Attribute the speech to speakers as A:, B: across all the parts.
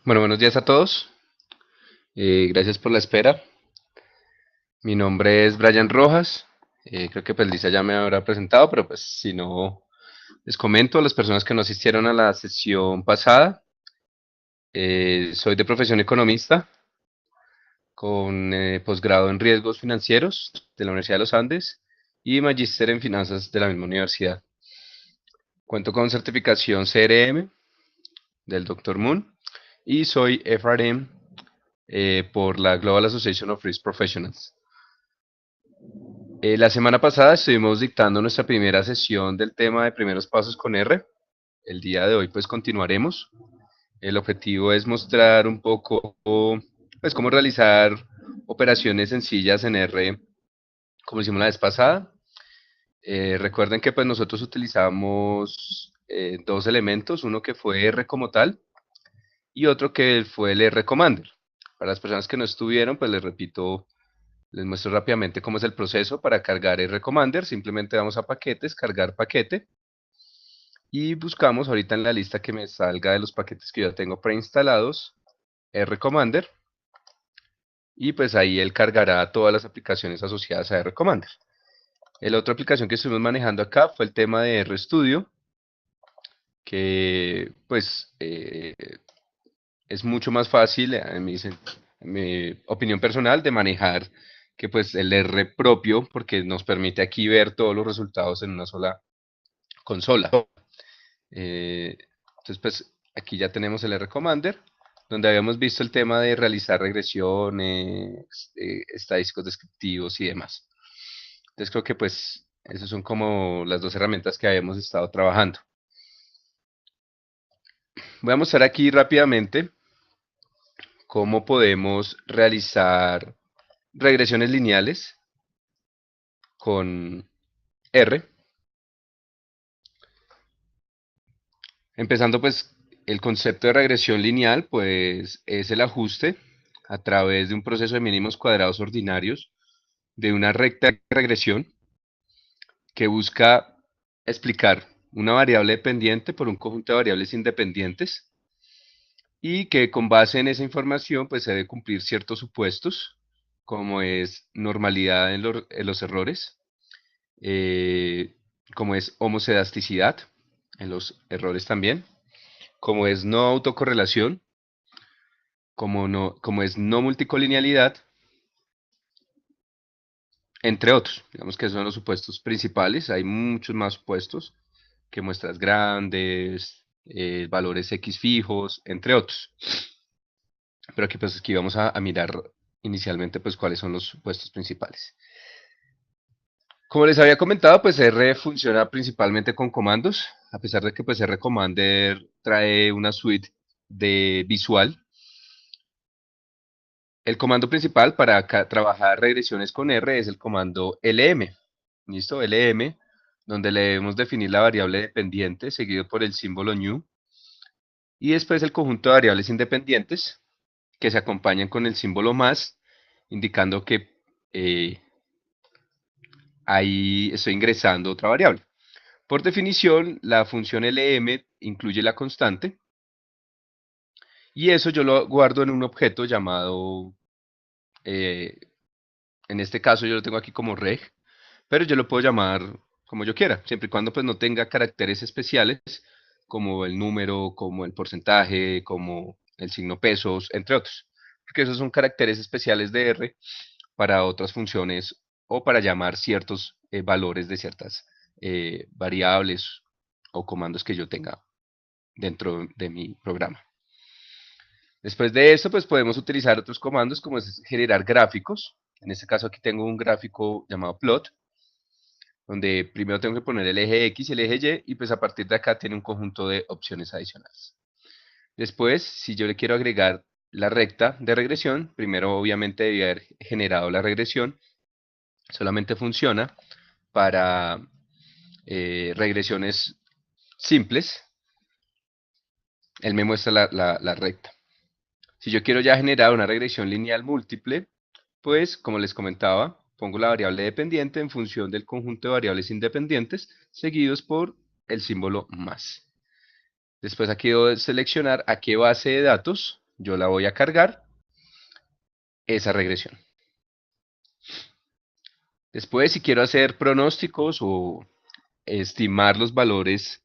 A: Bueno, buenos días a todos. Gracias por la espera. Mi nombre es Brian Rojas. Creo que pues Lisa ya me habrá presentado, pero pues si no, les comento a las personas que no asistieron a la sesión pasada. Soy de profesión economista con posgrado en riesgos financieros de la Universidad de los Andes y magíster en finanzas de la misma universidad. Cuento con certificación CRM del Dr. Moon y soy FRM por la Global Association of Risk Professionals. La semana pasada estuvimos dictando nuestra primera sesión del tema de primeros pasos con R. El día de hoy pues continuaremos. El objetivo es mostrar un poco pues cómo realizar operaciones sencillas en R como hicimos la vez pasada. Recuerden que pues nosotros utilizamos dos elementos, uno que fue R como tal y otro que fue el R Commander. Para las personas que no estuvieron, pues les repito. Les muestro rápidamente cómo es el proceso para cargar R Commander. Simplemente vamos a paquetes, cargar paquete y buscamos ahorita en la lista que me salga de los paquetes que yo tengo preinstalados R Commander y pues ahí él cargará todas las aplicaciones asociadas a R Commander. La otra aplicación que estuvimos manejando acá fue el tema de RStudio, que pues es mucho más fácil en mi opinión personal de manejar que pues el R propio, porque nos permite aquí ver todos los resultados en una sola consola. Eh, entonces, pues aquí ya tenemos el R Commander, donde habíamos visto el tema de realizar regresiones, estadísticos descriptivos y demás. Entonces creo que pues esas son como las dos herramientas que habíamos estado trabajando. Voy a mostrar aquí rápidamente cómo podemos realizar regresiones lineales con R. Empezando pues el concepto de regresión lineal pues es el ajuste a través de un proceso de mínimos cuadrados ordinarios de una recta de regresión que busca explicar una variable dependiente por un conjunto de variables independientes y que con base en esa información pues se debe cumplir ciertos supuestos como es normalidad en los errores, eh, como es homocedasticidad en los errores también, como es no autocorrelación, como es no multicolinealidad, entre otros. Digamos que esos son los supuestos principales. Hay muchos más supuestos, que muestras grandes, valores X fijos, entre otros. Pero aquí vamos a mirar inicialmente pues cuáles son los supuestos principales. Como les había comentado, pues R funciona principalmente con comandos, a pesar de que pues R Commander trae una suite de visual. El comando principal para trabajar regresiones con R es el comando lm. ¿Listo? lm, donde le debemos definir la variable dependiente seguido por el símbolo new y después el conjunto de variables independientes que se acompañan con el símbolo más, indicando que eh, ahí estoy ingresando otra variable. Por definición, la función lm incluye la constante y eso yo lo guardo en un objeto llamado, eh, en este caso yo lo tengo aquí como reg, pero yo lo puedo llamar como yo quiera, siempre y cuando pues no tenga caracteres especiales como el número, como el porcentaje, como el signo pesos, entre otros. Porque esos son caracteres especiales de R para otras funciones o para llamar ciertos valores de ciertas variables o comandos que yo tenga dentro de mi programa. Después de esto, pues podemos utilizar otros comandos como es generar gráficos. En este caso aquí tengo un gráfico llamado plot, donde primero tengo que poner el eje X y el eje Y, y pues a partir de acá tiene un conjunto de opciones adicionales. Después, si yo le quiero agregar la recta de regresión, primero obviamente debe haber generado la regresión, solamente funciona para regresiones simples, él me muestra la recta. Si yo quiero ya generar una regresión lineal múltiple, pues como les comentaba, pongo la variable dependiente en función del conjunto de variables independientes seguidos por el símbolo más. Después aquí debo seleccionar a qué base de datos yo la voy a cargar, esa regresión. Después, si quiero hacer pronósticos o estimar los valores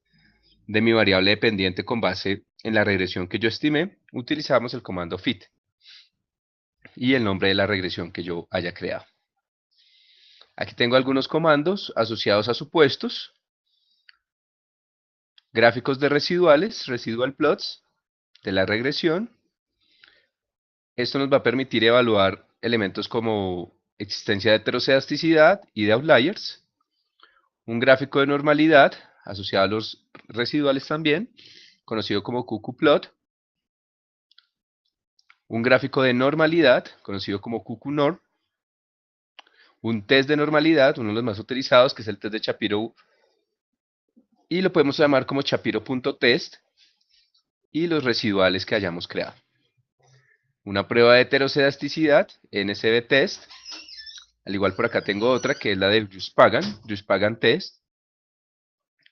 A: de mi variable dependiente con base en la regresión que yo estimé, utilizamos el comando fit y el nombre de la regresión que yo haya creado. Aquí tengo algunos comandos asociados a supuestos, gráficos de residuales, residual plots, de la regresión. Esto nos va a permitir evaluar elementos como existencia de heteroscedasticidad y de outliers, un gráfico de normalidad asociado a los residuales también, conocido como QQplot, un gráfico de normalidad, conocido como QQnorm, un test de normalidad, uno de los más utilizados, que es el test de Shapiro, y lo podemos llamar como Shapiro.test, y los residuales que hayamos creado. Una prueba de heteroscedasticidad, NCB test, al igual por acá tengo otra que es la de Juice-Pagan test,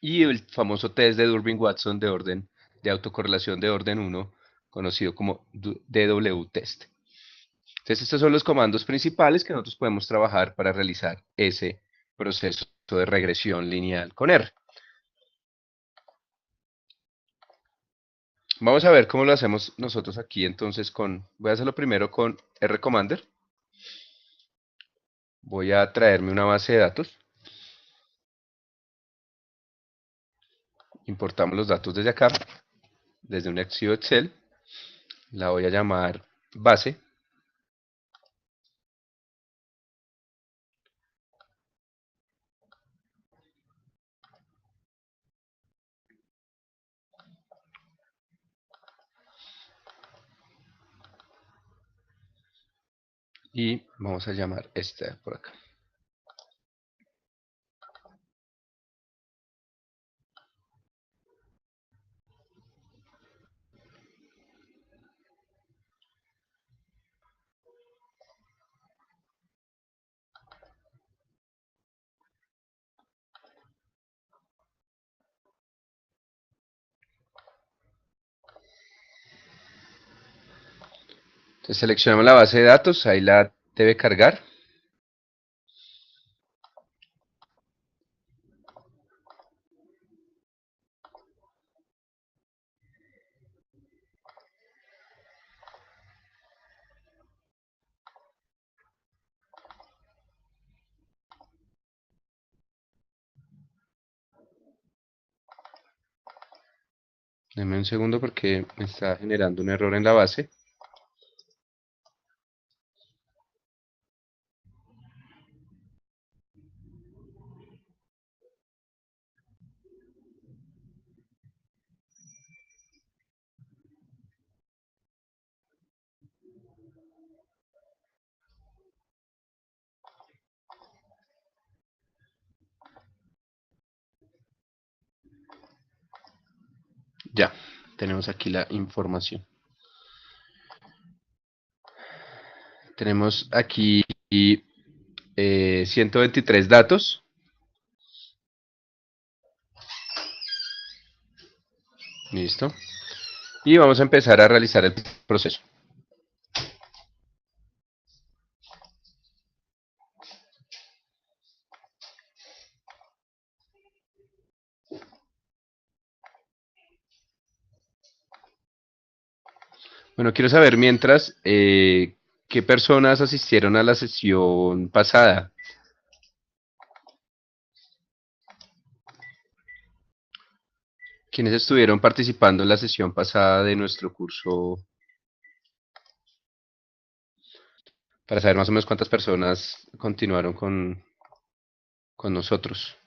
A: y el famoso test de Durbin-Watson de autocorrelación de orden 1, conocido como DW test. Entonces estos son los comandos principales que nosotros podemos trabajar para realizar ese proceso de regresión lineal con R. Vamos a ver cómo lo hacemos nosotros aquí entonces voy a hacerlo primero con RCommander. Voy a traerme una base de datos. Importamos los datos desde acá, desde un archivo Excel. La voy a llamar base. Y vamos a llamar esta por acá. Entonces seleccionamos la base de datos, ahí la debe cargar. Deme un segundo porque me está generando un error en la base. Ya, tenemos aquí la información. Tenemos aquí 123 datos. Listo. Y vamos a empezar a realizar el proceso. Bueno, quiero saber mientras qué personas asistieron a la sesión pasada. ¿Quiénes estuvieron participando en la sesión pasada de nuestro curso? Para saber más o menos cuántas personas continuaron con nosotros.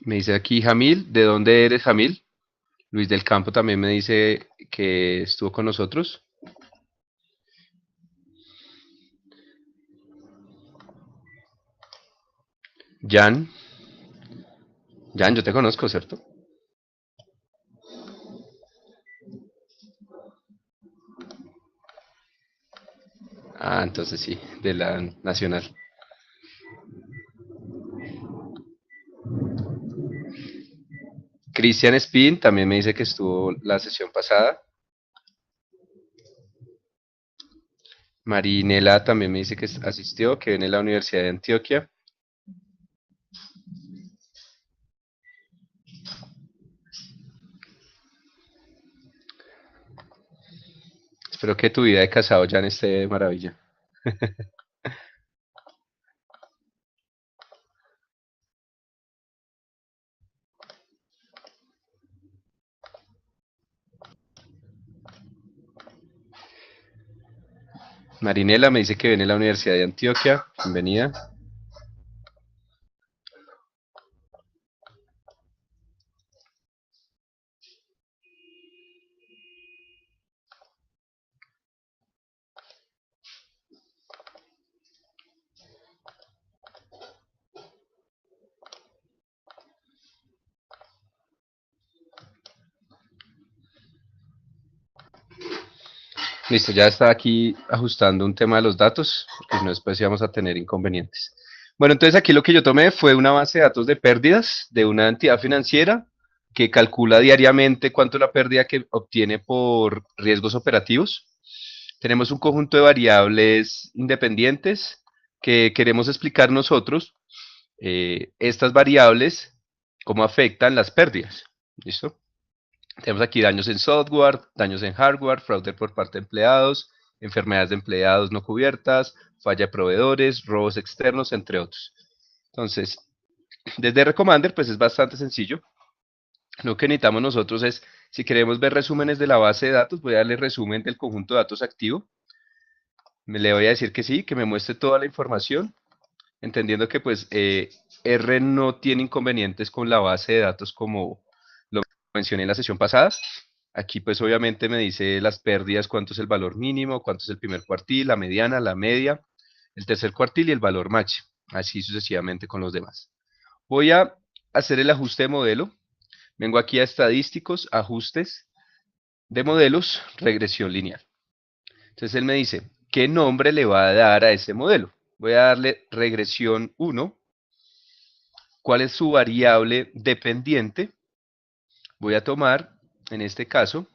A: Me dice aquí Jamil, ¿de dónde eres Jamil? Luis del Campo también me dice que estuvo con nosotros. Jan, Jan, yo te conozco, ¿cierto? Ah, entonces sí, de la Nacional. Cristian Spin también me dice que estuvo la sesión pasada. Marinela también me dice que asistió, que viene de la Universidad de Antioquia. Espero que tu vida de casado ya no esté de maravilla. Marinela me dice que viene de la Universidad de Antioquia. Bienvenida. Listo, ya está aquí ajustando un tema de los datos, porque si no después íbamos a tener inconvenientes. Bueno, entonces aquí lo que yo tomé fue una base de datos de pérdidas de una entidad financiera que calcula diariamente cuánto es la pérdida que obtiene por riesgos operativos. Tenemos un conjunto de variables independientes que queremos explicar nosotros, estas variables, cómo afectan las pérdidas. ¿Listo? Tenemos aquí daños en software, daños en hardware, fraude por parte de empleados, enfermedades de empleados no cubiertas, falla de proveedores, robos externos, entre otros. Entonces, desde Recommander, pues es bastante sencillo. Lo que necesitamos nosotros es, si queremos ver resúmenes de la base de datos, voy a darle resumen del conjunto de datos activo. Le voy a decir que sí, que me muestre toda la información, entendiendo que pues R no tiene inconvenientes con la base de datos como lo mencioné en la sesión pasada. Aquí pues obviamente me dice las pérdidas, cuánto es el valor mínimo, cuánto es el primer cuartil, la mediana, la media, el tercer cuartil y el valor match. Así sucesivamente con los demás. Voy a hacer el ajuste de modelo. Vengo aquí a estadísticos, ajustes de modelos, regresión lineal. Entonces él me dice, ¿qué nombre le va a dar a ese modelo? Voy a darle regresión 1. ¿Cuál es su variable dependiente? Voy a tomar, en este caso,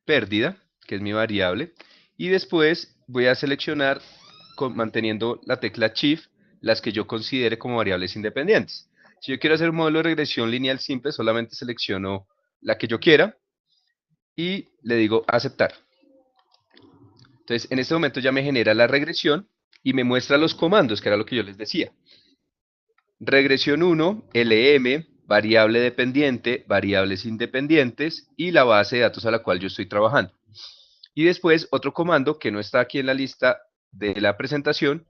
A: pérdida, que es mi variable, y después voy a seleccionar, manteniendo la tecla Shift, las que yo considere como variables independientes. Si yo quiero hacer un modelo de regresión lineal simple, solamente selecciono la que yo quiera y le digo aceptar. Entonces, en este momento ya me genera la regresión y me muestra los comandos, que era lo que yo les decía. Regresión 1, LM, variable dependiente, variables independientes y la base de datos a la cual yo estoy trabajando. Y después otro comando que no está aquí en la lista de la presentación,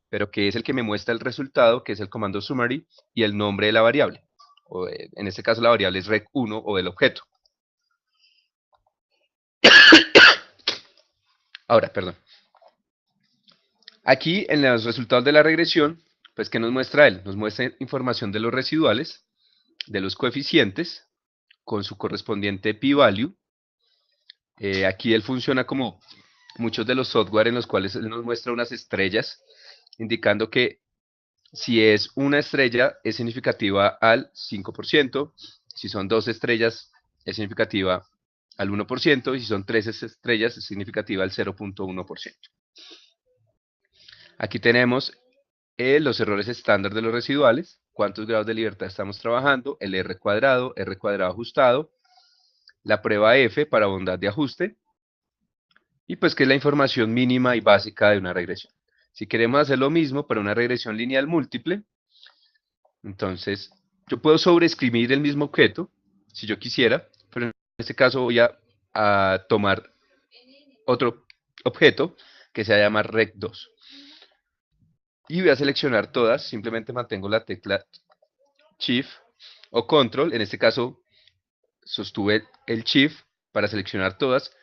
A: pero que es el que me muestra el resultado, que es el comando summary y el nombre de la variable. O, en este caso la variable es rec1 o del objeto. Ahora, perdón. Aquí en los resultados de la regresión, pues ¿qué nos muestra él? Nos muestra información de los residuales, de los coeficientes, con su correspondiente p-value. Aquí él funciona como muchos de los software en los cuales él nos muestra unas estrellas, indicando que si es una estrella es significativa al 5%, si son dos estrellas es significativa al 1%, y si son tres estrellas es significativa al 0.1%. Aquí tenemos los errores estándar de los residuales, cuántos grados de libertad estamos trabajando, el R cuadrado ajustado, la prueba F para bondad de ajuste, y pues que es la información mínima y básica de una regresión. Si queremos hacer lo mismo para una regresión lineal múltiple, entonces yo puedo sobreescribir el mismo objeto, si yo quisiera, pero en este caso voy a tomar otro objeto que se va a llamar rec2. Y voy a seleccionar todas, simplemente mantengo la tecla Shift o Control, en este caso sostuve el Shift para seleccionar todas,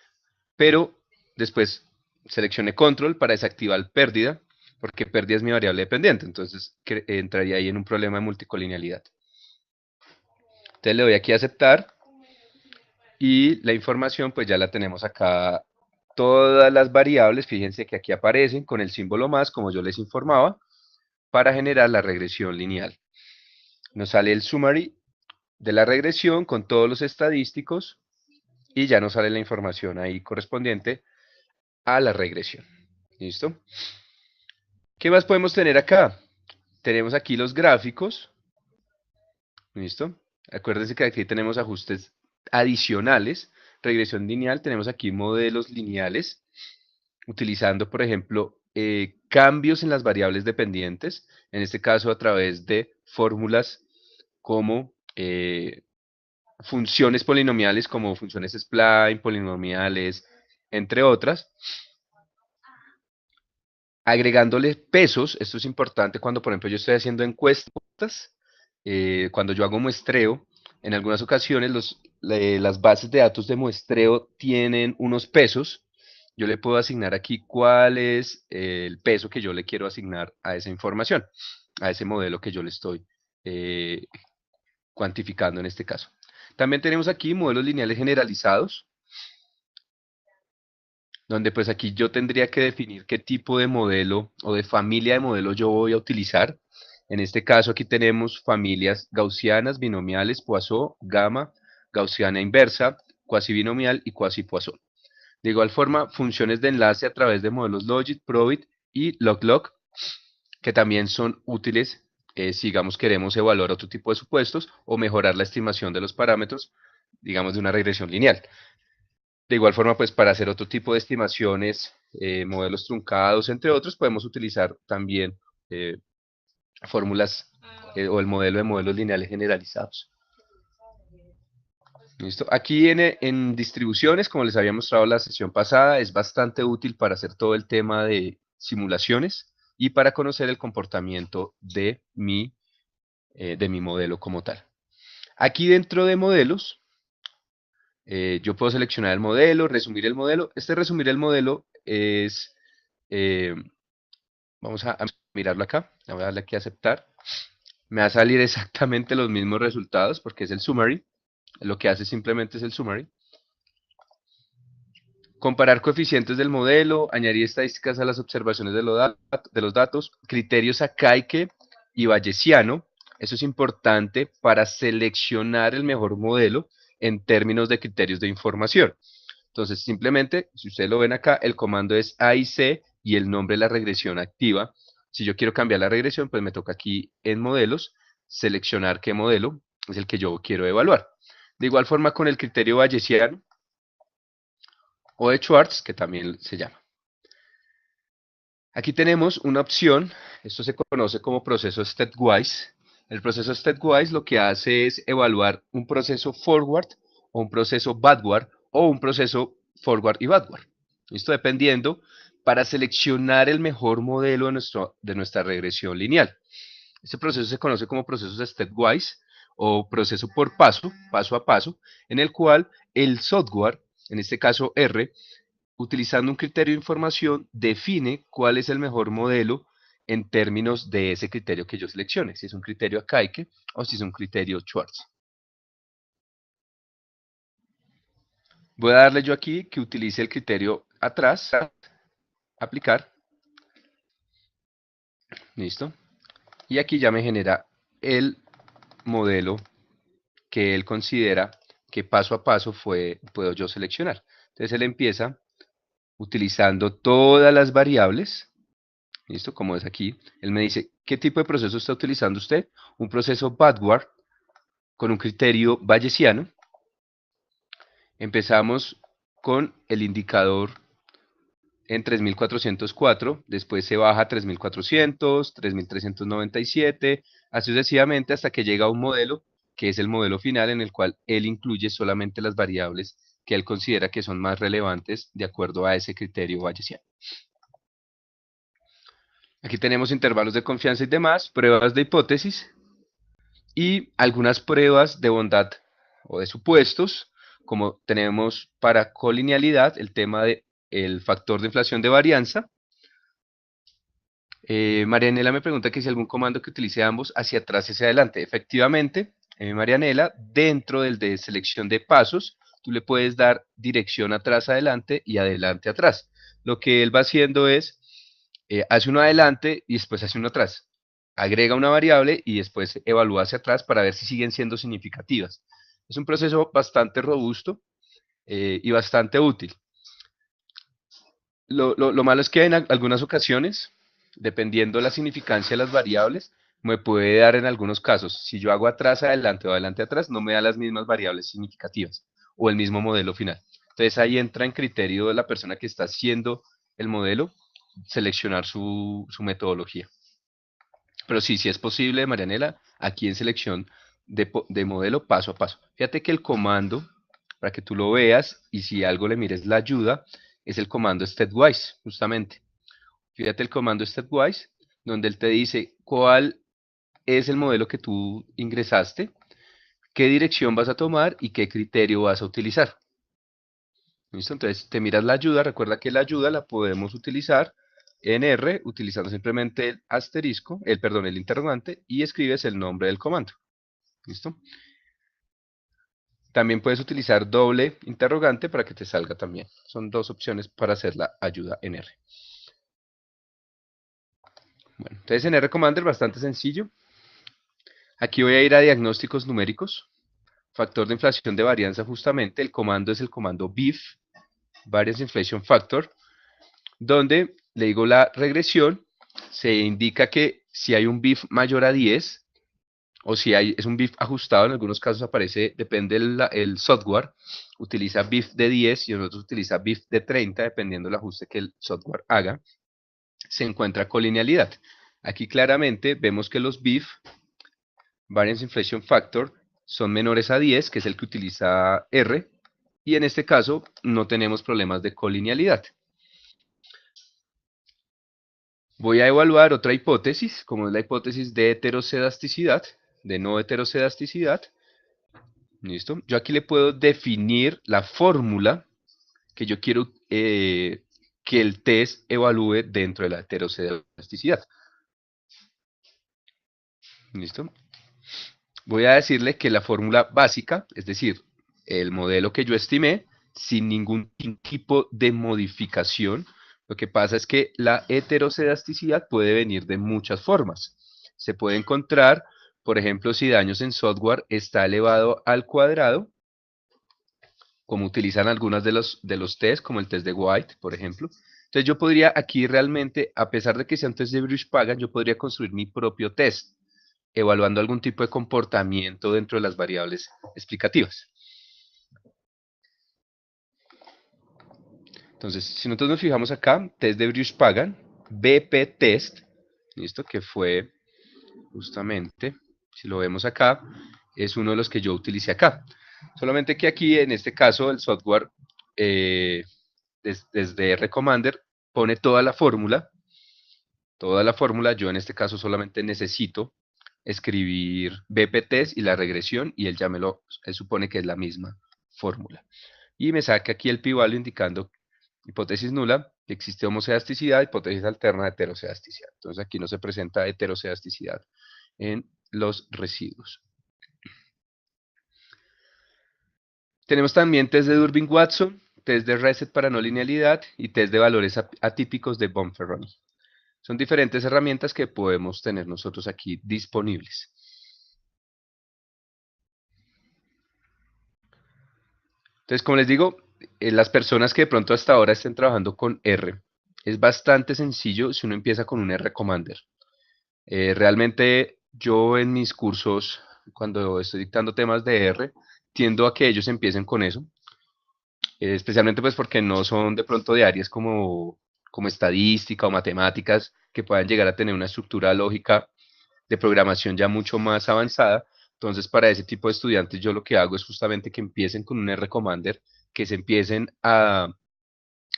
A: pero después seleccioné Control para desactivar pérdida, porque pérdida es mi variable dependiente, entonces entraría ahí en un problema de multicolinealidad. Entonces le doy aquí a aceptar y la información pues ya la tenemos acá. Todas las variables, fíjense que aquí aparecen con el símbolo más, como yo les informaba, para generar la regresión lineal. Nos sale el summary de la regresión con todos los estadísticos y ya nos sale la información ahí correspondiente a la regresión. ¿Listo? ¿Qué más podemos tener acá? Tenemos aquí los gráficos. ¿Listo? Acuérdense que aquí tenemos ajustes adicionales. Regresión lineal, tenemos aquí modelos lineales, utilizando, por ejemplo, cambios en las variables dependientes, en este caso a través de fórmulas como funciones polinomiales, como funciones spline, polinomiales, entre otras, agregándole pesos. Esto es importante cuando, por ejemplo, yo estoy haciendo encuestas, cuando yo hago muestreo, en algunas ocasiones las bases de datos de muestreo tienen unos pesos. Yo le puedo asignar aquí cuál es el peso que yo le quiero asignar a esa información, a ese modelo que yo le estoy eh, cuantificando en este caso. También tenemos aquí modelos lineales generalizados, donde pues aquí yo tendría que definir qué tipo de modelo o de familia de modelo yo voy a utilizar. En este caso aquí tenemos familias gaussianas, binomiales, Poisson, gamma, gaussiana inversa, cuasi binomial y cuasi Poisson. De igual forma, funciones de enlace a través de modelos Logit, Probit y Log-Log, que también son útiles si, digamos, queremos evaluar otro tipo de supuestos o mejorar la estimación de los parámetros, digamos, de una regresión lineal. De igual forma, pues para hacer otro tipo de estimaciones, modelos truncados, entre otros, podemos utilizar también eh, fórmulas o el modelo de modelos lineales generalizados. ¿Listo? Aquí en distribuciones, como les había mostrado la sesión pasada, es bastante útil para hacer todo el tema de simulaciones y para conocer el comportamiento de mi modelo como tal. Aquí dentro de modelos, yo puedo seleccionar el modelo, resumir el modelo. Este resumir el modelo es, eh, vamos a mirarlo acá, voy a darle aquí a aceptar. Me va a salir exactamente los mismos resultados porque es el summary. Lo que hace simplemente es el summary. Comparar coeficientes del modelo, añadir estadísticas a las observaciones de los datos, criterios Akaike y bayesiano. Eso es importante para seleccionar el mejor modelo en términos de criterios de información. Entonces, simplemente, si ustedes lo ven acá, el comando es AIC y el nombre de la regresión activa. Si yo quiero cambiar la regresión, pues me toca aquí en modelos, seleccionar qué modelo es el que yo quiero evaluar. De igual forma con el criterio bayesiano o de Schwartz, que también se llama. Aquí tenemos una opción, esto se conoce como proceso stepwise. El proceso stepwise lo que hace es evaluar un proceso forward o un proceso backward o un proceso forward y backward. Esto dependiendo para seleccionar el mejor modelo de nuestra regresión lineal. Este proceso se conoce como proceso stepwise o proceso por paso, paso a paso, en el cual el software, en este caso R, utilizando un criterio de información, define cuál es el mejor modelo en términos de ese criterio que yo seleccione, si es un criterio Akaike o si es un criterio Schwartz. Voy a darle yo aquí que utilice el criterio atrás, aplicar, listo, y aquí ya me genera el modelo que él considera que paso a paso puedo yo seleccionar. Entonces él empieza utilizando todas las variables. ¿Listo? Como es aquí, él me dice, ¿qué tipo de proceso está utilizando usted? Un proceso backward con un criterio bayesiano. Empezamos con el indicador en 3404, después se baja a 3400, 3397, así sucesivamente hasta que llega a un modelo que es el modelo final en el cual él incluye solamente las variables que él considera que son más relevantes de acuerdo a ese criterio bayesiano. Aquí tenemos intervalos de confianza y demás, pruebas de hipótesis y algunas pruebas de bondad o de supuestos, como tenemos para colinealidad el tema del factor de inflación de varianza. Marianela me pregunta que si algún comando que utilice ambos hacia atrás y hacia adelante. Efectivamente, Marianela, dentro del de selección de pasos, tú le puedes dar dirección atrás adelante y adelante atrás. Lo que él va haciendo es, hace uno adelante y después hace uno atrás. agrega una variable y después evalúa hacia atrás para ver si siguen siendo significativas. Es un proceso bastante robusto y bastante útil. Lo malo es que en algunas ocasiones, dependiendo de la significancia de las variables, me puede dar en algunos casos, si yo hago atrás, adelante o adelante, atrás, no me da las mismas variables significativas o el mismo modelo final. Entonces ahí entra en criterio de la persona que está haciendo el modelo, seleccionar su metodología. Pero sí, sí es posible, Marianela, aquí en selección de modelo paso a paso. Fíjate que el comando, para que tú lo veas y si algo le mires la ayuda, es el comando stepwise, justamente. Fíjate el comando stepwise, donde él te dice cuál es el modelo que tú ingresaste, qué dirección vas a tomar y qué criterio vas a utilizar. ¿Listo? Entonces te miras la ayuda, recuerda que la ayuda la podemos utilizar en R utilizando simplemente el asterisco, perdón, el interrogante y escribes el nombre del comando. ¿Listo? También puedes utilizar doble interrogante para que te salga también. Son dos opciones para hacer la ayuda en R. Bueno, entonces en R Commander bastante sencillo. Aquí voy a ir a diagnósticos numéricos. Factor de inflación de varianza justamente. El comando es el comando BIF, Variance Inflation Factor, donde le digo la regresión. Se indica que si hay un BIF mayor a 10, o si es un BIF ajustado, en algunos casos aparece, depende el software, utiliza BIF de 10 y en otros utiliza BIF de 30, dependiendo del ajuste que el software haga, se encuentra colinealidad. Aquí claramente vemos que los BIF, Variance Inflation Factor, son menores a 10, que es el que utiliza R, y en este caso no tenemos problemas de colinealidad. Voy a evaluar otra hipótesis, como es la hipótesis de heterocedasticidad, de no heterocedasticidad. ¿Listo? Yo aquí le puedo definir la fórmula que yo quiero que el test evalúe dentro de la heterocedasticidad. ¿Listo? Voy a decirle que la fórmula básica, es decir, el modelo que yo estimé, sin ningún tipo de modificación, lo que pasa es que la heterocedasticidad puede venir de muchas formas. Se puede encontrar, por ejemplo, si daños en software está elevado al cuadrado, como utilizan algunas de los tests, como el test de White, por ejemplo. Entonces yo podría aquí realmente, a pesar de que sea un test de Bruce-Pagan, yo podría construir mi propio test, evaluando algún tipo de comportamiento dentro de las variables explicativas. Entonces, si nosotros nos fijamos acá, test de Bruce-Pagan, BP test, ¿listo? Que fue justamente, si lo vemos acá, es uno de los que yo utilicé acá. Solamente que aquí, en este caso, el software desde R Commander pone toda la fórmula, yo en este caso solamente necesito escribir BPTs y la regresión y él ya él supone que es la misma fórmula. Y me saca aquí el p-value indicando hipótesis nula, que existe homocedasticidad, hipótesis alterna de heterocedasticidad. Entonces aquí no se presenta heterocedasticidad en los residuos. Tenemos también test de Durbin-Watson, test de reset para no linealidad y test de valores atípicos de Bonferroni. Son diferentes herramientas que podemos tener nosotros aquí disponibles. Entonces, como les digo, las personas que de pronto hasta ahora estén trabajando con R, es bastante sencillo si uno empieza con un R Commander. Realmente yo en mis cursos, cuando estoy dictando temas de R, tiendo a que ellos empiecen con eso, especialmente pues porque no son de pronto de áreas como estadística o matemáticas que puedan llegar a tener una estructura lógica de programación ya mucho más avanzada. Entonces, para ese tipo de estudiantes, yo lo que hago es justamente que empiecen con un R Commander, que se empiecen a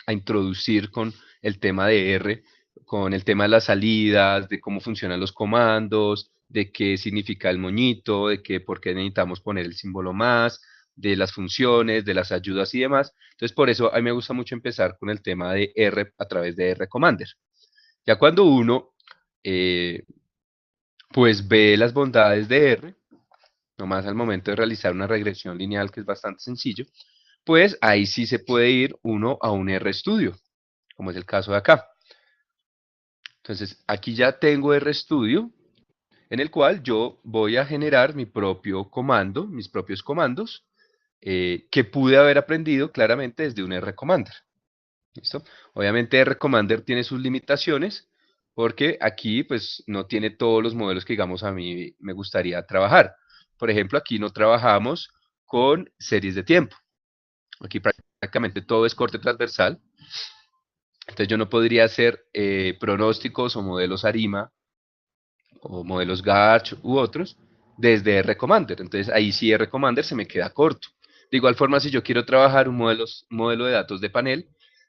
A: introducir con el tema de R, con el tema de las salidas, de cómo funcionan los comandos, de qué significa el moñito, de qué, por qué necesitamos poner el símbolo más, de las funciones, de las ayudas y demás. Entonces, por eso a mí me gusta mucho empezar con el tema de R a través de R Commander. Ya cuando uno eh, pues ve las bondades de R, nomás al momento de realizar una regresión lineal que es bastante sencillo, pues ahí sí se puede ir uno a un RStudio, como es el caso de acá. Entonces, aquí ya tengo RStudio en el cual yo voy a generar mi propio comando, mis propios comandos, que pude haber aprendido claramente desde un R-Commander. ¿Listo? Obviamente R-Commander tiene sus limitaciones porque aquí pues no tiene todos los modelos que digamos a mí me gustaría trabajar. Por ejemplo, aquí no trabajamos con series de tiempo. Aquí prácticamente todo es corte transversal. Entonces yo no podría hacer pronósticos o modelos ARIMA o modelos Garch u otros desde R-Commander. Entonces ahí sí R-Commander se me queda corto. De igual forma, si yo quiero trabajar modelo de datos de panel,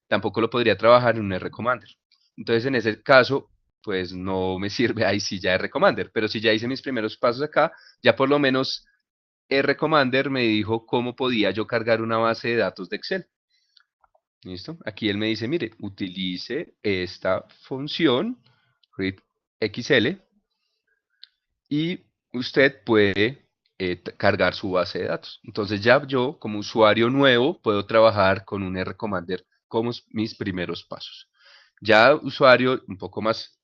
A: tampoco lo podría trabajar en un R-Commander. Entonces en ese caso, pues no me sirve ahí sí ya R-Commander. Pero si ya hice mis primeros pasos acá, ya por lo menos R-Commander me dijo cómo podía yo cargar una base de datos de Excel. ¿Listo? Aquí él me dice, mire, utilice esta función, readXL, y usted puede cargar su base de datos. Entonces ya yo, como usuario nuevo, puedo trabajar con un R-Commander como mis primeros pasos. Ya usuario un poco más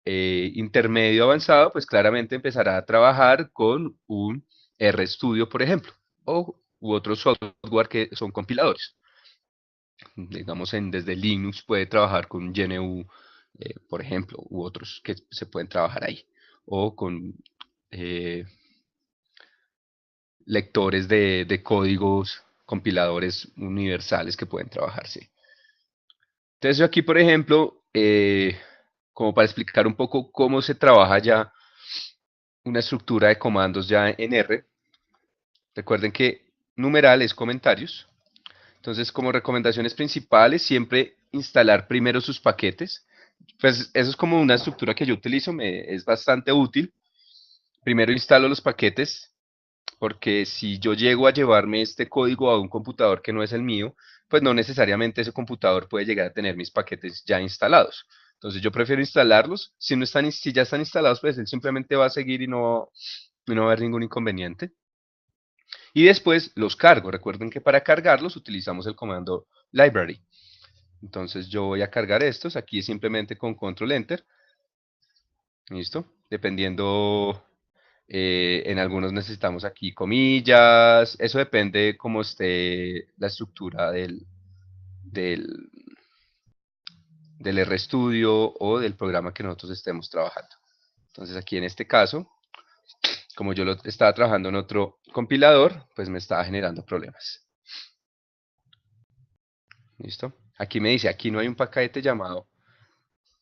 A: intermedio avanzado, pues claramente empezará a trabajar con un RStudio, por ejemplo, u otros software que son compiladores. Digamos, desde Linux puede trabajar con GNU, por ejemplo, u otros que se pueden trabajar ahí, o con eh, lectores de códigos, compiladores universales que pueden trabajarse. Entonces, yo aquí, por ejemplo, como para explicar un poco cómo se trabaja ya una estructura de comandos ya en R, recuerden que numeral es comentarios. Entonces, como recomendaciones principales, siempre instalar primero sus paquetes. Pues eso es como una estructura que yo utilizo, es bastante útil. Primero instalo los paquetes, porque si yo llego a llevarme este código a un computador que no es el mío, pues no necesariamente ese computador puede llegar a tener mis paquetes ya instalados. Entonces yo prefiero instalarlos. Si no están, si ya están instalados, pues él simplemente va a seguir y no va a haber ningún inconveniente. Y después los cargo. Recuerden que para cargarlos utilizamos el comando library. Entonces yo voy a cargar estos. Aquí simplemente con control enter. ¿Listo? Dependiendo, en algunos necesitamos aquí comillas. Eso depende cómo esté la estructura del, del RStudio o del programa que nosotros estemos trabajando. Entonces aquí en este caso, como yo lo estaba trabajando en otro compilador, pues me estaba generando problemas. ¿Listo? Aquí me dice, aquí no hay un paquete llamado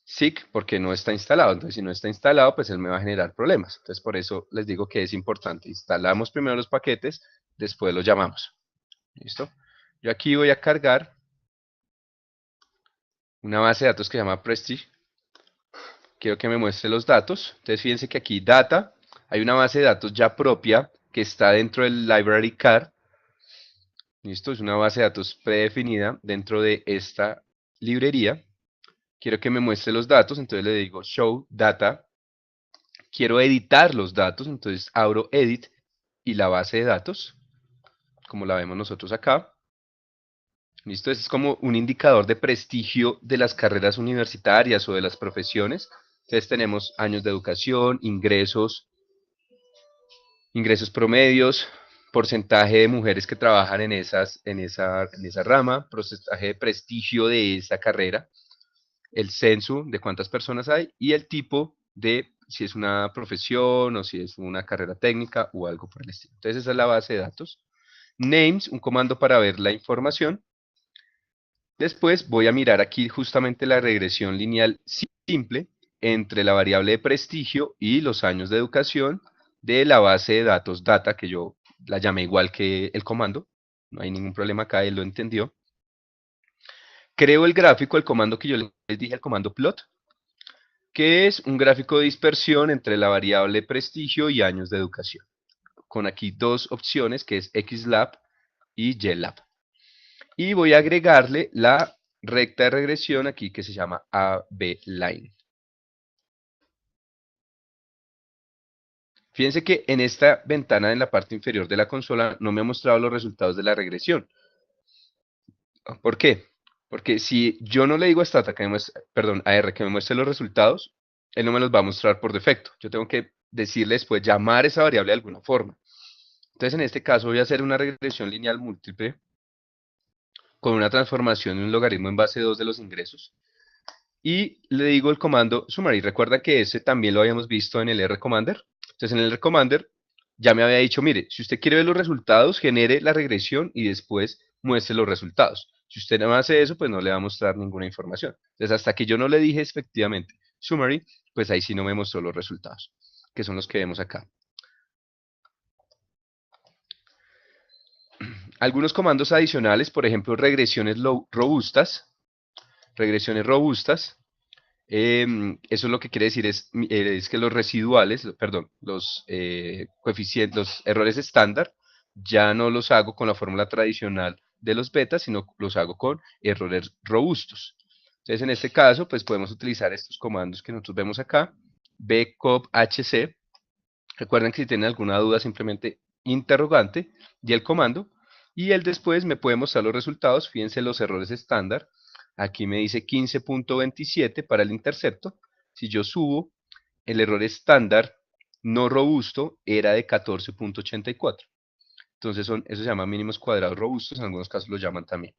A: SIG porque no está instalado. Entonces, si no está instalado, pues él me va a generar problemas. Entonces, por eso les digo que es importante. Instalamos primero los paquetes, después los llamamos. ¿Listo? Yo aquí voy a cargar una base de datos que se llama Prestige. Quiero que me muestre los datos. Entonces, fíjense que aquí data, hay una base de datos ya propia que está dentro del library car. ¿Listo? Es una base de datos predefinida dentro de esta librería. Quiero que me muestre los datos, entonces le digo show data. Quiero editar los datos, entonces abro edit y la base de datos, como la vemos nosotros acá. Listo, este es como un indicador de prestigio de las carreras universitarias o de las profesiones. Entonces tenemos años de educación, ingresos promedios, porcentaje de mujeres que trabajan en esa rama, porcentaje de prestigio de esa carrera, el censo de cuántas personas hay y el tipo de si es una profesión o si es una carrera técnica o algo por el estilo. Entonces esa es la base de datos. Names, un comando para ver la información. Después voy a mirar aquí justamente la regresión lineal simple entre la variable de prestigio y los años de educación de la base de datos data, que yo la llamé igual que el comando. No hay ningún problema acá, él lo entendió. Creo el gráfico, el comando que yo les dije, el comando plot, que es un gráfico de dispersión entre la variable prestigio y años de educación, con aquí dos opciones que es XLab y YLab. Y voy a agregarle la recta de regresión aquí que se llama AB line. Fíjense que en esta ventana en la parte inferior de la consola no me ha mostrado los resultados de la regresión. ¿Por qué? Porque si yo no le digo a Stata que me muestre, perdón, a R que me muestre los resultados, él no me los va a mostrar por defecto. Yo tengo que decirle después llamar esa variable de alguna forma. Entonces, en este caso voy a hacer una regresión lineal múltiple con una transformación de un logaritmo en base 2 de los ingresos. Y le digo el comando summary. Recuerda que ese también lo habíamos visto en el R-Commander. Entonces, en el R-Commander ya me había dicho, mire, si usted quiere ver los resultados, genere la regresión y después muestre los resultados. Si usted no hace eso, pues no le va a mostrar ninguna información. Entonces, hasta que yo no le dije efectivamente summary, pues ahí sí no me mostró los resultados, que son los que vemos acá. Algunos comandos adicionales, por ejemplo, regresiones robustas. Regresiones robustas. Eso lo que quiere decir es que los residuales, perdón, los coeficientes, los errores estándar, ya no los hago con la fórmula tradicional de los betas, sino los hago con errores robustos. Entonces, en este caso, pues podemos utilizar estos comandos que nosotros vemos acá, bcopHC. Recuerden que si tienen alguna duda, simplemente interrogante y el comando, y él después me puede mostrar los resultados. Fíjense los errores estándar. Aquí me dice 15.27 para el intercepto. Si yo subo, el error estándar no robusto era de 14.84. Entonces eso se llama mínimos cuadrados robustos, en algunos casos lo llaman también.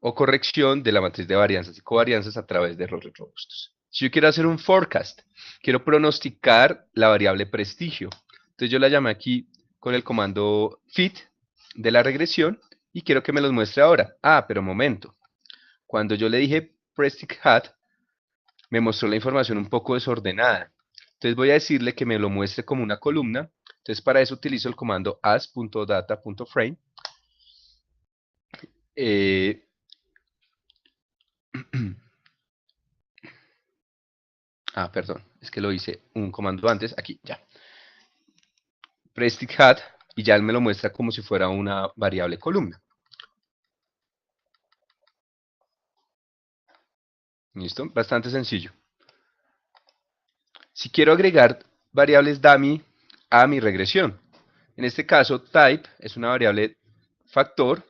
A: O corrección de la matriz de varianzas y covarianzas a través de errores robustos. Si yo quiero hacer un forecast, quiero pronosticar la variable prestigio. Entonces yo la llamé aquí con el comando fit de la regresión y quiero que me los muestre ahora. Ah, pero momento. Cuando yo le dije prestige hat, me mostró la información un poco desordenada. Entonces voy a decirle que me lo muestre como una columna. Entonces para eso utilizo el comando as.data.frame. Perdón, es que lo hice un comando antes, aquí, ya. Prestige hat, y ya él me lo muestra como si fuera una variable columna. ¿Listo? Bastante sencillo. Si quiero agregar variables dummy a mi regresión, en este caso type es una variable factor,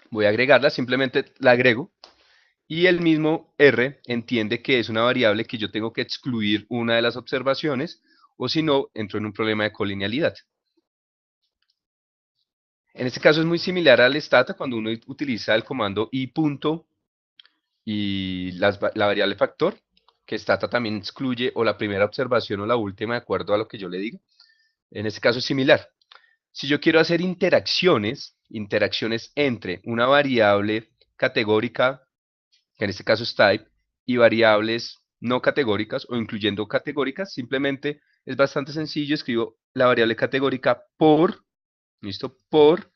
A: voy a agregarla, simplemente la agrego, y el mismo R entiende que es una variable que yo tengo que excluir una de las observaciones, o si no, entro en un problema de colinealidad. En este caso es muy similar al stata cuando uno utiliza el comando i punto y la variable factor, que stata también excluye o la primera observación o la última de acuerdo a lo que yo le diga. En este caso es similar. Si yo quiero hacer interacciones entre una variable categórica, que en este caso es type, y variables no categóricas o incluyendo categóricas, simplemente es bastante sencillo, escribo la variable categórica por, ¿listo? Por,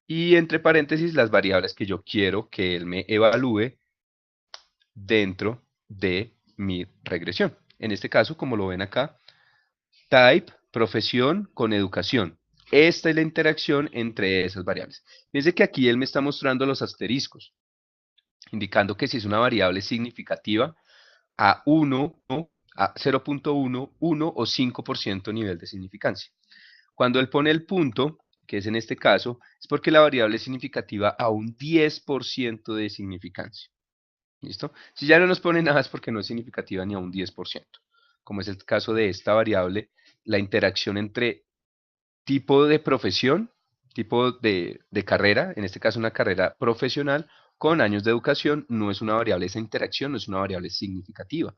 A: y entre paréntesis las variables que yo quiero que él me evalúe dentro de mi regresión. En este caso, como lo ven acá, type, profesión con educación. Esta es la interacción entre esas variables. Fíjense que aquí él me está mostrando los asteriscos, indicando que si es una variable significativa a 1, a 0.1, 1 o 5% nivel de significancia. Cuando él pone el punto, que es en este caso, es porque la variable es significativa a un 10% de significancia. ¿Listo? Si ya no nos pone nada es porque no es significativa ni a un 10%. Como es el caso de esta variable, la interacción entre tipo de profesión, tipo de carrera, en este caso una carrera profesional, con años de educación, no es una variable, esa interacción no es una variable significativa.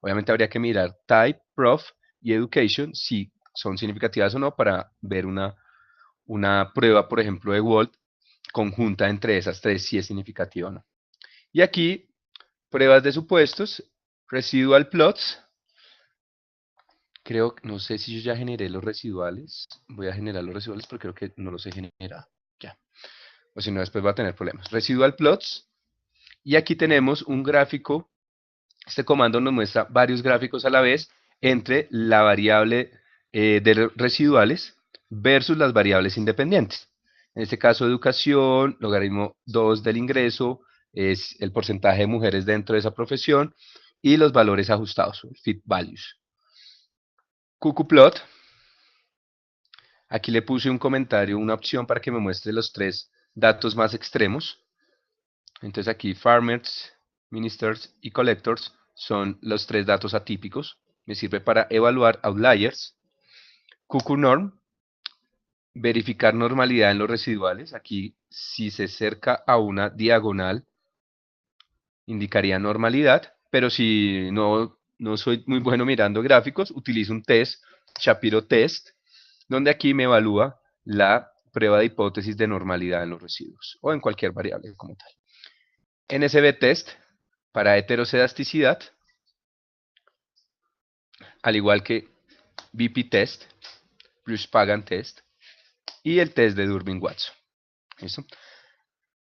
A: Obviamente habría que mirar type, prof y education, si son significativas o no, para ver una prueba, por ejemplo, de Walt conjunta entre esas tres, si es significativa o no. Y aquí, pruebas de supuestos, residual plots. Creo, no sé si yo ya generé los residuales. Voy a generar los residuales, pero creo que no los he generado. Ya. O si no, después va a tener problemas. Residual plots. Y aquí tenemos un gráfico. Este comando nos muestra varios gráficos a la vez entre la variable de residuales versus las variables independientes. En este caso, educación, logaritmo 2 del ingreso, es el porcentaje de mujeres dentro de esa profesión y los valores ajustados, fit values. Cuckooplot, aquí le puse un comentario, una opción para que me muestre los tres datos más extremos. Entonces aquí farmers, ministers y collectors son los tres datos atípicos. me sirve para evaluar outliers. QQnorm, verificar normalidad en los residuales. Aquí, si se acerca a una diagonal, indicaría normalidad, pero si no soy muy bueno mirando gráficos, utilizo un test, Shapiro Test, donde aquí me evalúa la prueba de hipótesis de normalidad en los residuos o en cualquier variable como tal. NSV Test para heterocedasticidad, al igual que BP Test, Bruce Pagan Test y el test de Durbin-Watson. ¿Listo?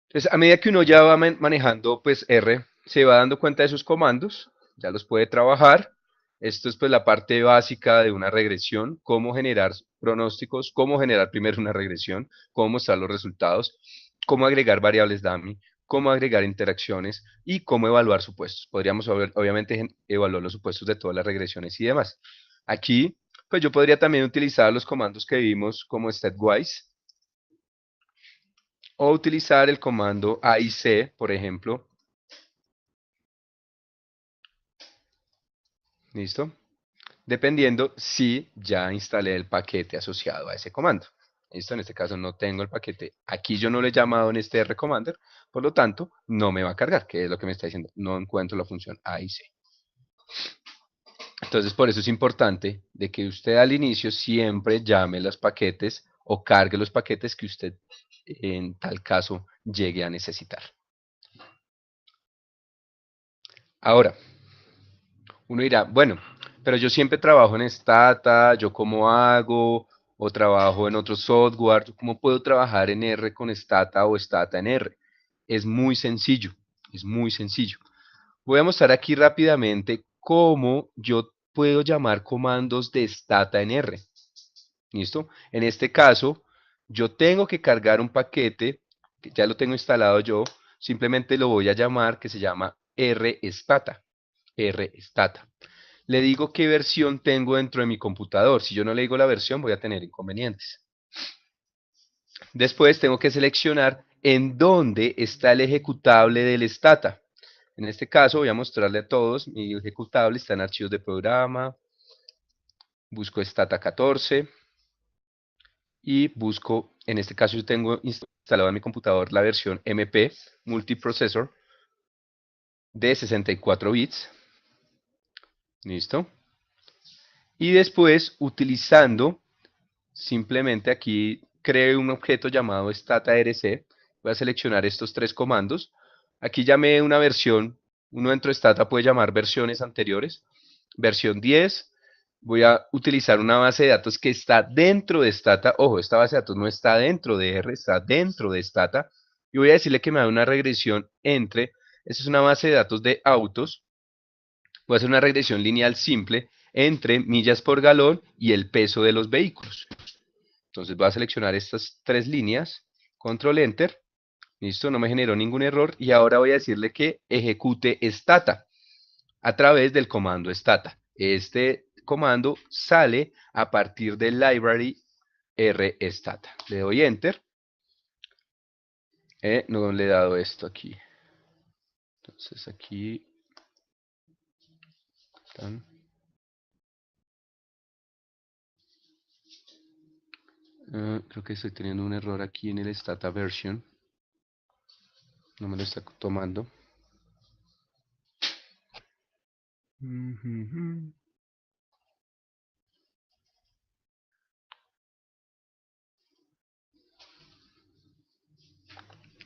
A: Entonces, a medida que uno ya va manejando pues R, se va dando cuenta de sus comandos, ya los puede trabajar. Esto es pues la parte básica de una regresión, cómo generar pronósticos, cómo generar primero una regresión, cómo mostrar los resultados, cómo agregar variables dummy, cómo agregar interacciones y cómo evaluar supuestos. Podríamos obviamente evaluar los supuestos de todas las regresiones y demás. Aquí, pues yo podría también utilizar los comandos que vimos como statwise, o utilizar el comando AIC, por ejemplo. ¿Listo? Dependiendo si ya instalé el paquete asociado a ese comando. ¿Listo? En este caso no tengo el paquete. Aquí yo no lo he llamado en este rcommander, por lo tanto, no me va a cargar, que es lo que me está diciendo. No encuentro la función AIC. Entonces, por eso es importante de que usted al inicio siempre llame los paquetes o cargue los paquetes que usted en tal caso llegue a necesitar. Ahora, uno dirá, bueno, pero yo siempre trabajo en Stata, ¿yo cómo hago? O trabajo en otro software, ¿yo cómo puedo trabajar en R con Stata o Stata en R? Es muy sencillo, es muy sencillo. Voy a mostrar aquí rápidamente cómo yo puedo llamar comandos de Stata en R. ¿Listo? En este caso, yo tengo que cargar un paquete, que ya lo tengo instalado yo, simplemente lo voy a llamar, que se llama rstata. rstata. Le digo qué versión tengo dentro de mi computador. Si yo no le digo la versión, voy a tener inconvenientes. Después tengo que seleccionar en dónde está el ejecutable del Stata. En este caso voy a mostrarle a todos, mi ejecutable está en archivos de programa, busco Stata 14 y busco, en este caso yo tengo instalado en mi computador la versión MP Multiprocessor de 64 bits. ¿Listo? Y después, utilizando simplemente aquí creo un objeto llamado StataRC. Voy a seleccionar estos tres comandos. Aquí llamé una versión. Uno dentro de Stata puede llamar versiones anteriores. Versión 10. Voy a utilizar una base de datos que está dentro de Stata. Ojo, esta base de datos no está dentro de R, está dentro de Stata. Y voy a decirle que me da una regresión entre. Esta es una base de datos de autos. Voy a hacer una regresión lineal simple entre millas por galón y el peso de los vehículos. Entonces voy a seleccionar estas tres líneas, control enter, listo, no me generó ningún error y ahora voy a decirle que ejecute stata a través del comando stata. Este comando sale a partir del library rstata. Le doy enter, no le he dado esto aquí. Entonces aquí están. Creo que estoy teniendo un error aquí en el stata version. No me lo está tomando.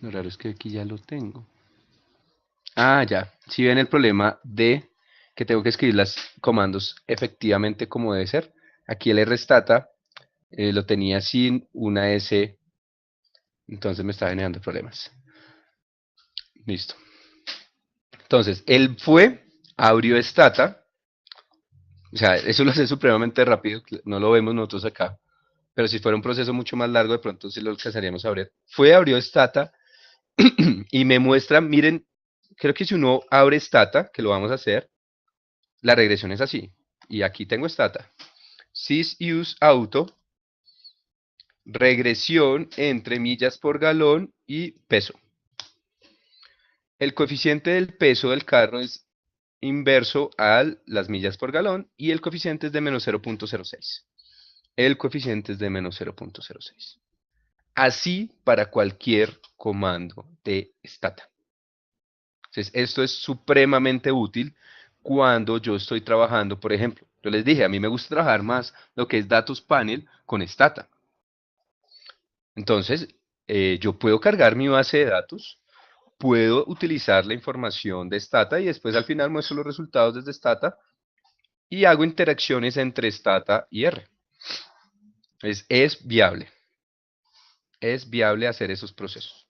A: Lo raro es que aquí ya lo tengo. Ah, ya. Si ven el problema de que tengo que escribir los comandos efectivamente como debe ser. Aquí el rstata lo tenía sin una S, entonces me está generando problemas. Listo. Entonces, él fue, abrió stata. O sea, eso lo hace supremamente rápido, no lo vemos nosotros acá. Pero si fuera un proceso mucho más largo, de pronto sí lo alcanzaríamos a abrir. Fue, abrió stata y me muestra, miren, creo que si uno abre stata, que lo vamos a hacer, la regresión es así. Y aquí tengo stata. Sys_use_auto, regresión entre millas por galón y peso. El coeficiente del peso del carro es inverso a las millas por galón y el coeficiente es de menos 0.06. El coeficiente es de menos 0.06. Así para cualquier comando de stata. Entonces, esto es supremamente útil cuando yo estoy trabajando, por ejemplo, yo les dije, a mí me gusta trabajar más lo que es datos panel con stata. Entonces, yo puedo cargar mi base de datos, puedo utilizar la información de stata y después al final muestro los resultados desde stata y hago interacciones entre stata y R. Es viable hacer esos procesos.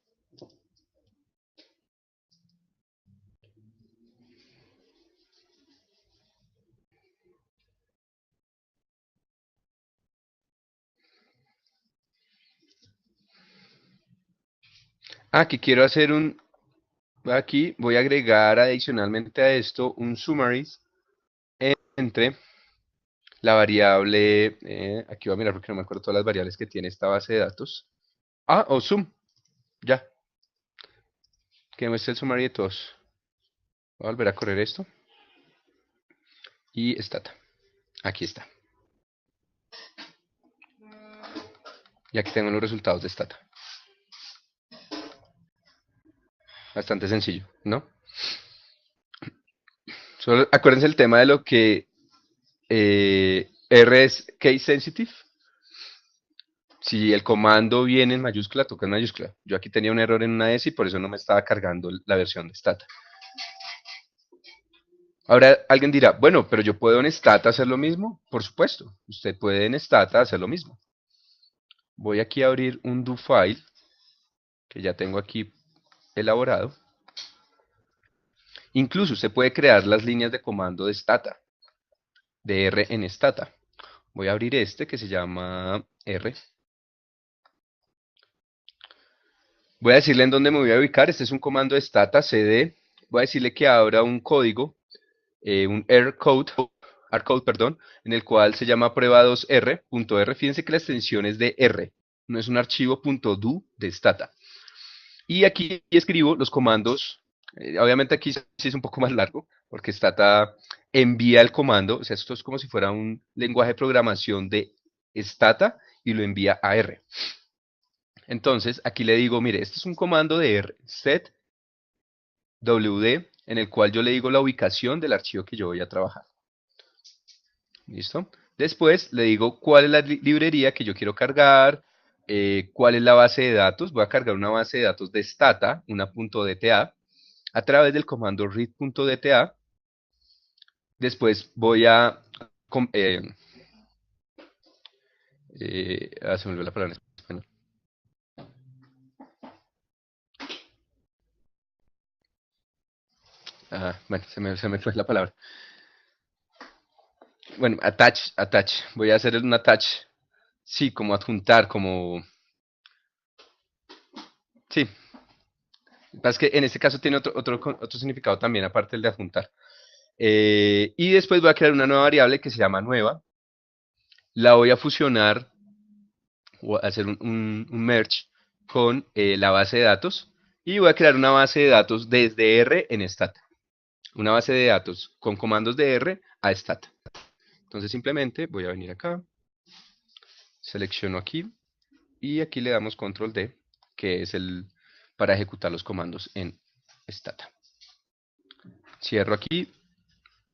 A: Aquí quiero hacer aquí voy a agregar adicionalmente a esto un summaries entre la variable, aquí voy a mirar porque no me acuerdo todas las variables que tiene esta base de datos. O sum, ya, que muestre el summary de todos. Voy a volver a correr esto. Y stata. Aquí está. Y aquí tengo los resultados de stata. Bastante sencillo, ¿no? Solo acuérdense el tema de lo que R es case sensitive. Si el comando viene en mayúscula, toca en mayúscula. Yo aquí tenía un error en una S y por eso no me estaba cargando la versión de stata. Ahora alguien dirá, bueno, pero yo puedo en stata hacer lo mismo. Por supuesto, usted puede en stata hacer lo mismo. Voy aquí a abrir un do file que ya tengo aquí elaborado. Incluso usted puede crear las líneas de comando de stata, de R en stata. Voy a abrir este que se llama R. Voy a decirle en dónde me voy a ubicar. Este es un comando de stata cd. Voy a decirle que abra un código, un rcode, perdón, en el cual se llama prueba2r.r. Fíjense que la extensión es de R, no es un archivo .do de stata. Y aquí escribo los comandos. Obviamente aquí sí es un poco más largo, porque stata envía el comando. O sea, esto es como si fuera un lenguaje de programación de stata y lo envía a R. Entonces, aquí le digo, mire, este es un comando de R, set wd, en el cual yo le digo la ubicación del archivo que yo voy a trabajar. ¿Listo? Después le digo cuál es la librería que yo quiero cargar, cuál es la base de datos. Voy a cargar una base de datos de stata, una .dta, a través del comando read.dta. Después voy a... se me olvidó la palabra en español. Bueno, se me fue la palabra. Bueno, attach. Voy a hacer un attach. Sí, como adjuntar, como... Sí, es que en este caso tiene otro significado también, aparte del de adjuntar. Y después voy a crear una nueva variable que se llama nueva. La voy a fusionar o hacer un merge con la base de datos. Y voy a crear una base de datos desde R en stata. Una base de datos con comandos de R a stata. Entonces simplemente voy a venir acá, selecciono aquí y aquí le damos control D, que es el para ejecutar los comandos en stata. Cierro aquí,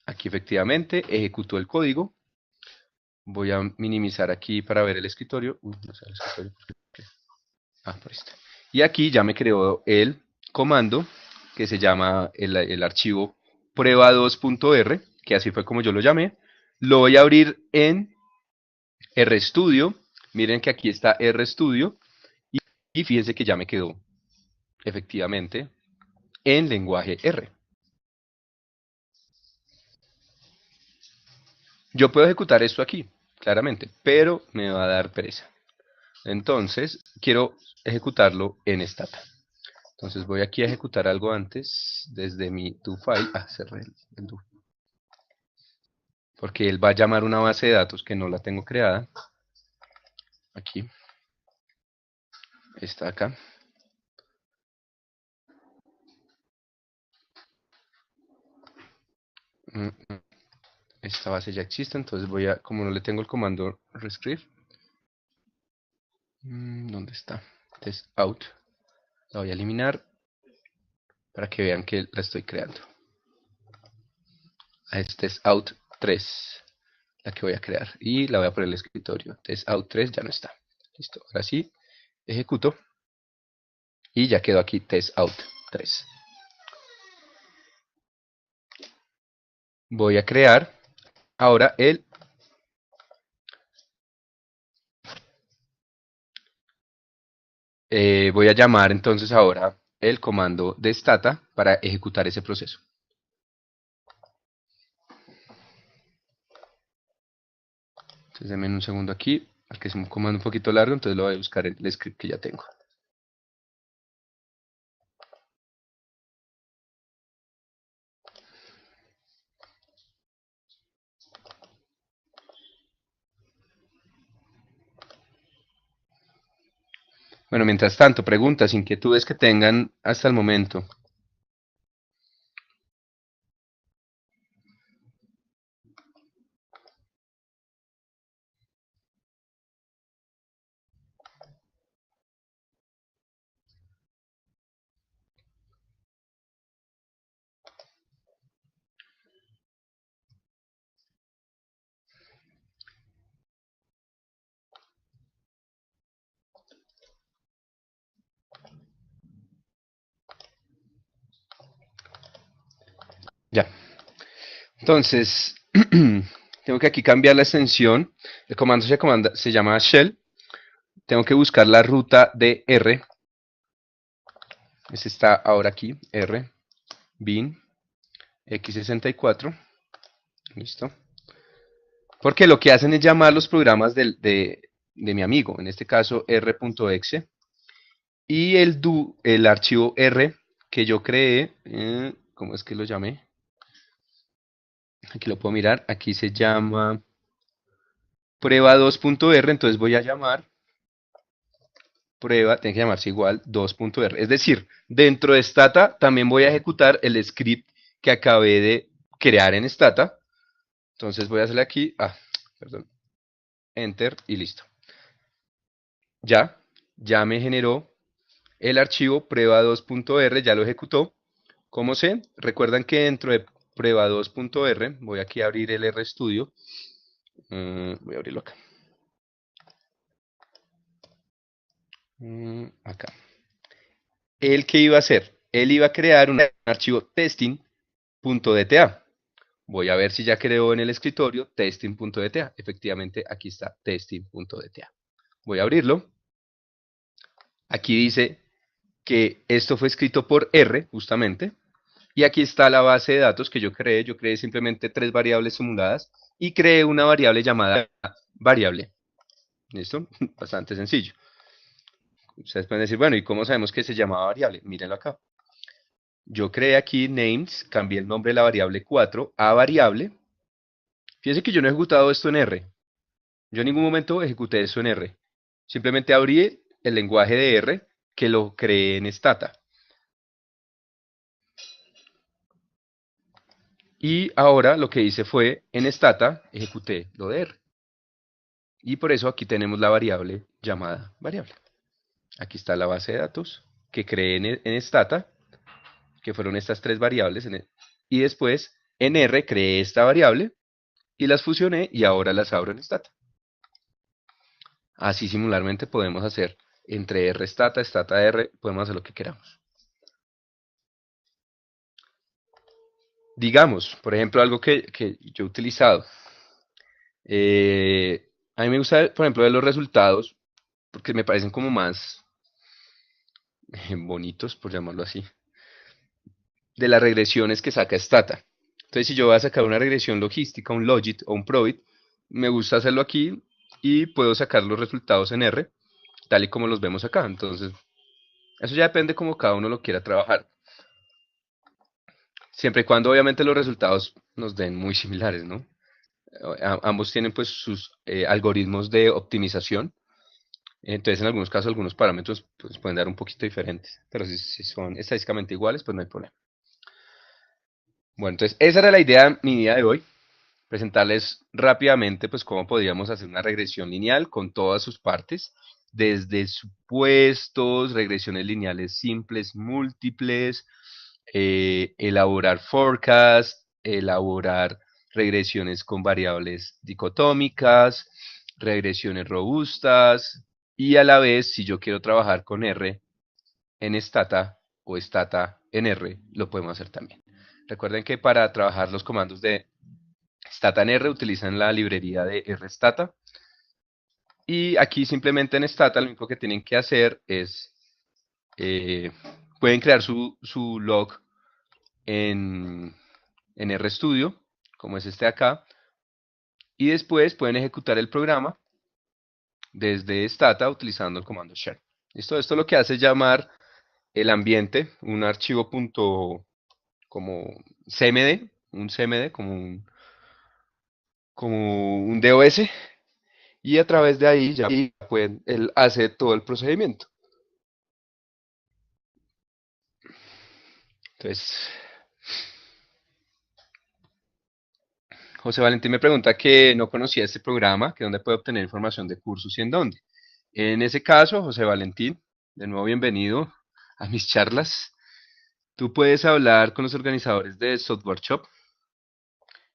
A: aquí efectivamente ejecutó el código. Voy a minimizar aquí para ver el escritorio. No sé el escritorio. Por esto. Y aquí ya me creó el comando que se llama el archivo prueba2.r, que así fue como yo lo llamé. Lo voy a abrir en RStudio. Miren que aquí está RStudio. Y fíjense que ya me quedó efectivamente en lenguaje R. Yo puedo ejecutar esto aquí, claramente, pero me va a dar pereza. Entonces, quiero ejecutarlo en stata. Entonces voy aquí a ejecutar algo antes desde mi do file. Cerré el do. Porque él va a llamar una base de datos que no la tengo creada. Aquí. Está acá. Mm, Esta base ya existe, entonces voy a, como no le tengo el comando rescript, ¿dónde está? Test out. La voy a eliminar para que vean que la estoy creando. Este es out 3, la que voy a crear. Y la voy a poner en el escritorio. Test out 3 ya no está. Listo, ahora sí, ejecuto. Y ya quedó aquí test out 3. Voy a crear ahora voy a llamar entonces ahora el comando de stata para ejecutar ese proceso. Entonces denme un segundo aquí, porque es un comando un poquito largo, entonces lo voy a buscar en el script que ya tengo. Bueno, mientras tanto, preguntas, inquietudes que tengan hasta el momento. Ya. Entonces, tengo que aquí cambiar la extensión. El comando se llama shell. Tengo que buscar la ruta de R. Ese está ahora aquí, R, bin, x64. Listo. Porque lo que hacen es llamar los programas de mi amigo, en este caso r.exe, y el archivo R que yo creé, ¿cómo es que lo llamé? Aquí lo puedo mirar, aquí se llama prueba2.r, entonces voy a llamar prueba, tiene que llamarse igual 2.r. Es decir, dentro de Stata también voy a ejecutar el script que acabé de crear en Stata. Entonces voy a hacerle aquí, perdón, enter y listo. Ya me generó el archivo prueba2.r, ya lo ejecutó. ¿Cómo sé? Recuerdan que dentro de prueba2.r, voy aquí a abrir el RStudio. Voy a abrirlo acá. Acá. ¿Él qué iba a hacer? Él iba a crear un archivo testing.dta. Voy a ver si ya creó en el escritorio testing.dta. Efectivamente, aquí está testing.dta. Voy a abrirlo. Aquí dice que esto fue escrito por R, justamente. Y aquí está la base de datos que yo creé. Yo creé simplemente tres variables simuladas y creé una variable llamada variable. ¿Listo? Bastante sencillo. Ustedes pueden decir, bueno, ¿y cómo sabemos que se llamaba variable? Mírenlo acá. Yo creé aquí names, cambié el nombre de la variable 4 a variable. Fíjense que yo no he ejecutado esto en R. Yo en ningún momento ejecuté eso en R. Simplemente abrí el lenguaje de R que lo creé en Stata. Y ahora lo que hice fue, en Stata, ejecuté lo de R. Y por eso aquí tenemos la variable llamada variable. Aquí está la base de datos que creé en Stata, que fueron estas tres variables. Y después en R creé esta variable y las fusioné y ahora las abro en Stata. Así simularmente podemos hacer entre R Stata, Stata R, podemos hacer lo que queramos. Digamos, por ejemplo, algo que yo he utilizado. A mí me gusta, por ejemplo, ver los resultados porque me parecen como más bonitos, por llamarlo así, de las regresiones que saca Stata. Entonces, si yo voy a sacar una regresión logística, un logit o un probit, me gusta hacerlo aquí y puedo sacar los resultados en R, tal y como los vemos acá. Entonces, eso ya depende como cada uno lo quiera trabajar. Siempre y cuando obviamente los resultados nos den muy similares, ¿no? Ambos tienen pues sus algoritmos de optimización. Entonces, en algunos casos, algunos parámetros pues, pueden dar un poquito diferentes. Pero si son estadísticamente iguales, pues no hay problema. Bueno, entonces esa era la idea mi día de hoy, presentarles rápidamente pues cómo podríamos hacer una regresión lineal con todas sus partes, desde supuestos, regresiones lineales simples, múltiples, elaborar forecast, elaborar regresiones con variables dicotómicas, regresiones robustas y a la vez si yo quiero trabajar con R en Stata o Stata en R, lo podemos hacer también. Recuerden que para trabajar los comandos de Stata en R utilizan la librería de RStata. Y aquí simplemente en Stata lo único que tienen que hacer es, eh, pueden crear su log en, en RStudio, como es este de acá, y después pueden ejecutar el programa desde Stata utilizando el comando share. ¿Listo? Esto lo que hace es llamar el ambiente, un archivo punto como CMD, un CMD como un DOS, y a través de ahí ya pueden, él hace todo el procedimiento. Entonces, José Valentín me pregunta que no conocía este programa, que dónde puede obtener información de cursos y en dónde. En ese caso, José Valentín, de nuevo bienvenido a mis charlas. Tú puedes hablar con los organizadores de Software Shop.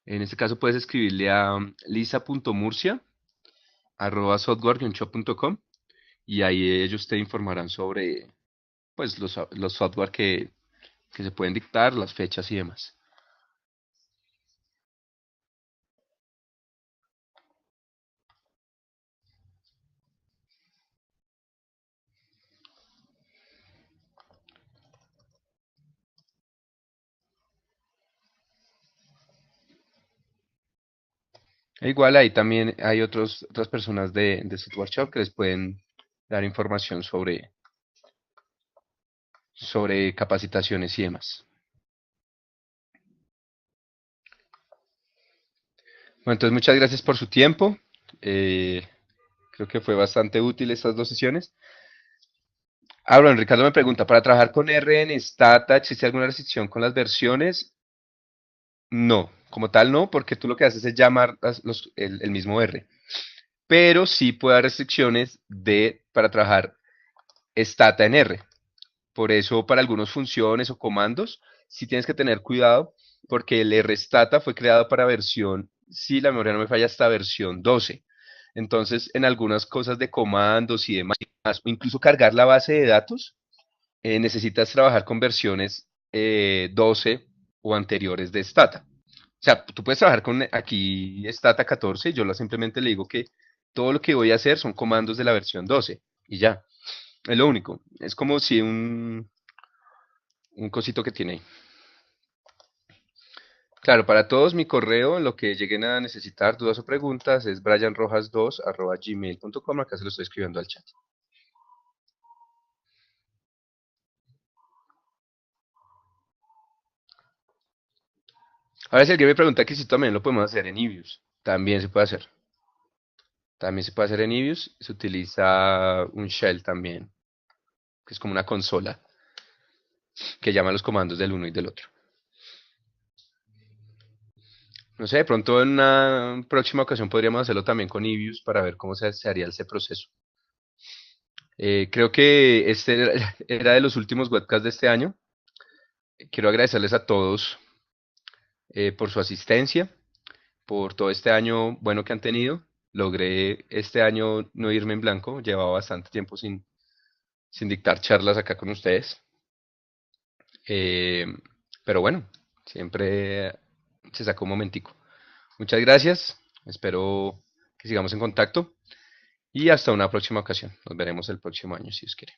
A: En este caso puedes escribirle a lisa.murcia@software-shop.com y ahí ellos te informarán sobre pues, los software que se pueden dictar, las fechas y demás. E igual ahí también hay otras personas de Software Shop que les pueden dar información sobre capacitaciones y demás. Bueno, entonces muchas gracias por su tiempo. Eh, Creo que fue bastante útil estas dos sesiones. Ah, bueno, Ricardo me pregunta, ¿para trabajar con R en Stata existe alguna restricción con las versiones? No, como tal no, porque tú lo que haces es llamar el mismo R. Pero sí puede haber restricciones para trabajar Stata en R. Por eso, para algunas funciones o comandos, sí tienes que tener cuidado, porque el rstata fue creado para versión, si la memoria no me falla, hasta versión 12. Entonces, en algunas cosas de comandos y demás, o incluso cargar la base de datos, necesitas trabajar con versiones 12 o anteriores de Stata. O sea, tú puedes trabajar con aquí Stata 14, yo simplemente le digo que todo lo que voy a hacer son comandos de la versión 12 y ya, es lo único. Es como si un cosito que tiene ahí. Claro, para todos mi correo, lo que lleguen a necesitar, dudas o preguntas, es brianrojas2@gmail.com. Acá se lo estoy escribiendo al chat. Ahora, si alguien me pregunta que si también lo podemos hacer en Evius, también se puede hacer. También se puede hacer en Evius. Se utiliza un shell también, que es como una consola que llama los comandos del uno y del otro. No sé, de pronto en una próxima ocasión podríamos hacerlo también con Evius para ver cómo se haría ese proceso. Creo que este era de los últimos webcasts de este año. Quiero agradecerles a todos por su asistencia, por todo este año bueno que han tenido. Logré este año no irme en blanco, llevaba bastante tiempo sin dictar charlas acá con ustedes. Eh, pero bueno, siempre se sacó un momentico. Muchas gracias, espero que sigamos en contacto y hasta una próxima ocasión. Nos veremos el próximo año si Dios quiere.